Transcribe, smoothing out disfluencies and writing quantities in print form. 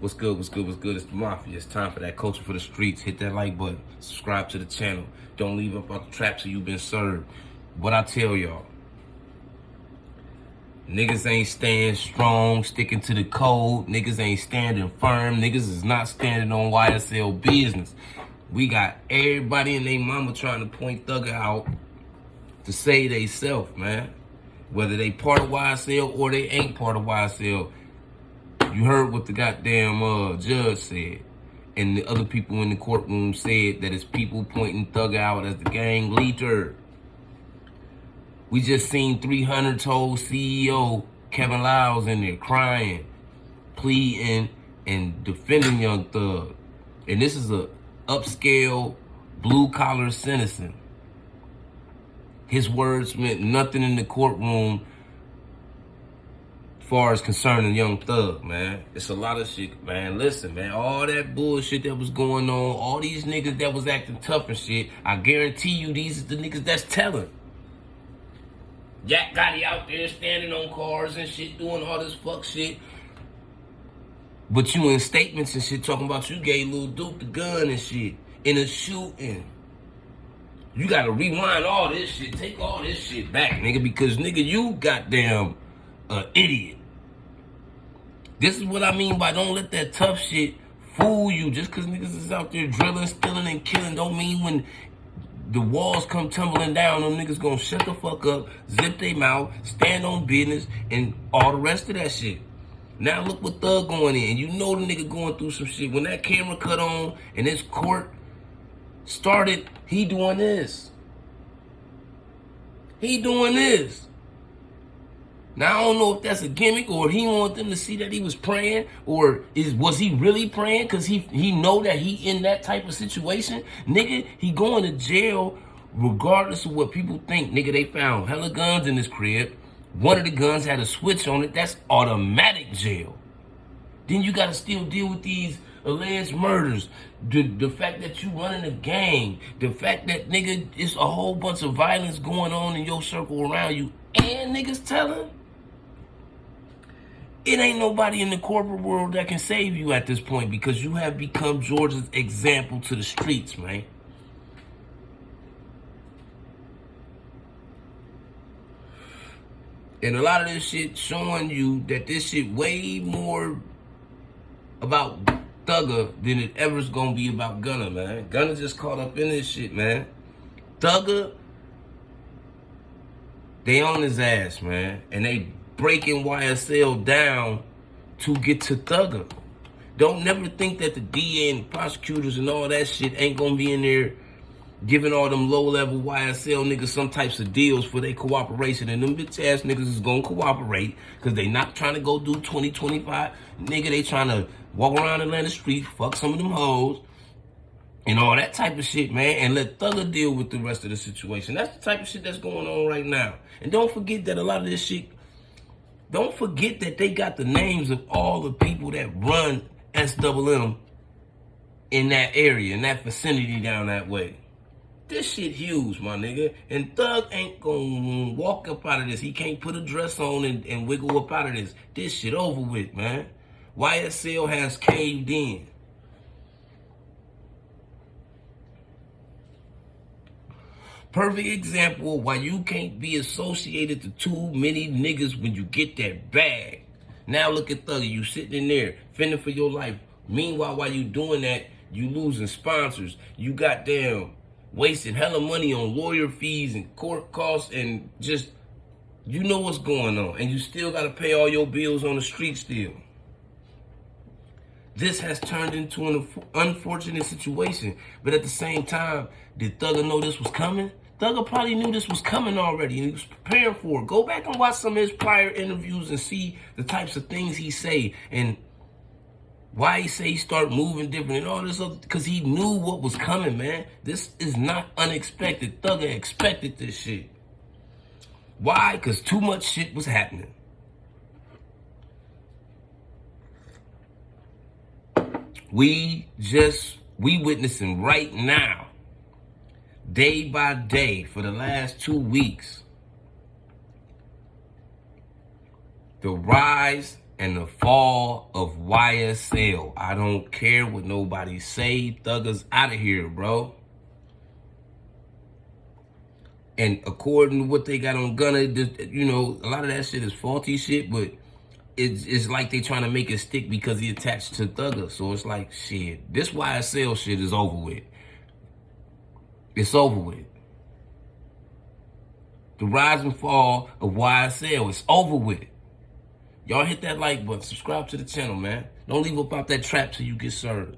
What's good, what's good, what's good? It's the Mafia. It's time for that culture for the streets. Hit that like button. Subscribe to the channel. Don't leave up out the traps so you've been served. What I tell y'all, niggas ain't staying strong, sticking to the code. Niggas ain't standing firm. Niggas is not standing on YSL business. We got everybody and their mama trying to point Thugger out to say they self, man. Whether they part of YSL or they ain't part of YSL. You heard what the goddamn judge said. And the other people in the courtroom said that it's people pointing Thug out as the gang leader. We just seen 300 told CEO Kevin Liles in there crying, pleading, and defending Young Thug. And this is a upscale, blue-collar citizen. His words meant nothing in the courtroom far as concerning Young Thug, man. It's a lot of shit, man. Listen, man, all that bullshit that was going on, all these niggas that was acting tough and shit, I guarantee you these is the niggas that's telling. Jack Gotti out there standing on cars and shit, doing all this fuck shit. But you in statements and shit talking about you gave Lil Duke the gun and shit in a shooting. You gotta rewind all this shit, take all this shit back, nigga, because nigga, you goddamn idiot. This is what I mean by don't let that tough shit fool you. Just because niggas is out there drilling, stealing, and killing don't mean when the walls come tumbling down, them niggas gonna shut the fuck up, zip their mouth, stand on business, and all the rest of that shit. Now look what Thug going in. You know the nigga going through some shit. When that camera cut on and this court started, he doing this. He doing this. Now, I don't know if that's a gimmick or he want them to see that he was praying or was he really praying because he know that he in that type of situation? Nigga, he going to jail regardless of what people think. Nigga, they found hella guns in his crib. One of the guns had a switch on it. That's automatic jail. Then you got to still deal with these alleged murders. The fact that you running a gang. The fact that, nigga, it's a whole bunch of violence going on in your circle around you. And niggas telling. It ain't nobody in the corporate world that can save you at this point because you have become Georgia's example to the streets, man. And a lot of this shit showing you that this shit way more about Thugger than it ever's gonna be about Gunna, man. Gunna just caught up in this shit, man. Thugger, they on his ass, man. And they breaking YSL down to get to Thugger. Don't never think that the DA and the prosecutors and all that shit ain't gonna be in there giving all them low-level YSL niggas some types of deals for their cooperation. And them bitch-ass niggas is gonna cooperate because they not trying to go do 2025. Nigga, they trying to walk around Atlanta streets, fuck some of them hoes, and all that type of shit, man, and let Thugger deal with the rest of the situation. That's the type of shit that's going on right now. And don't forget that a lot of this shit, don't forget that they got the names of all the people that run SWM in that area, in that vicinity down that way. This shit huge, my nigga. And Thug ain't gonna walk up out of this. He can't put a dress on and wiggle up out of this. This shit over with, man. YSL has caved in. Perfect example of why you can't be associated to too many niggas when you get that bag. Now look at Thugger, you sitting in there, fending for your life. Meanwhile, while you doing that, you losing sponsors. You goddamn wasting hella money on lawyer fees and court costs and just, you know what's going on. And you still gotta pay all your bills on the street still. This has turned into an unfortunate situation. But at the same time, did Thugger know this was coming? Thugger probably knew this was coming already and he was preparing for it. Go back and watch some of his prior interviews and see the types of things he say and why he say he start moving different and all this other, because he knew what was coming, man. This is not unexpected. Thugger expected this shit. Why? Because too much shit was happening. We witnessing right now, day by day for the last 2 weeks, the rise and the fall of YSL. I don't care what nobody say. Thugger's out of here, bro. And according to what they got on Gunna, you know, a lot of that shit is faulty shit, but it's like they trying to make it stick because he attached to Thugger. So it's like, shit, this YSL shit is over with. It's over with. The rise and fall of YSL is over with. Y'all hit that like button. Subscribe to the channel, man. Don't leave up out that trap till you get served.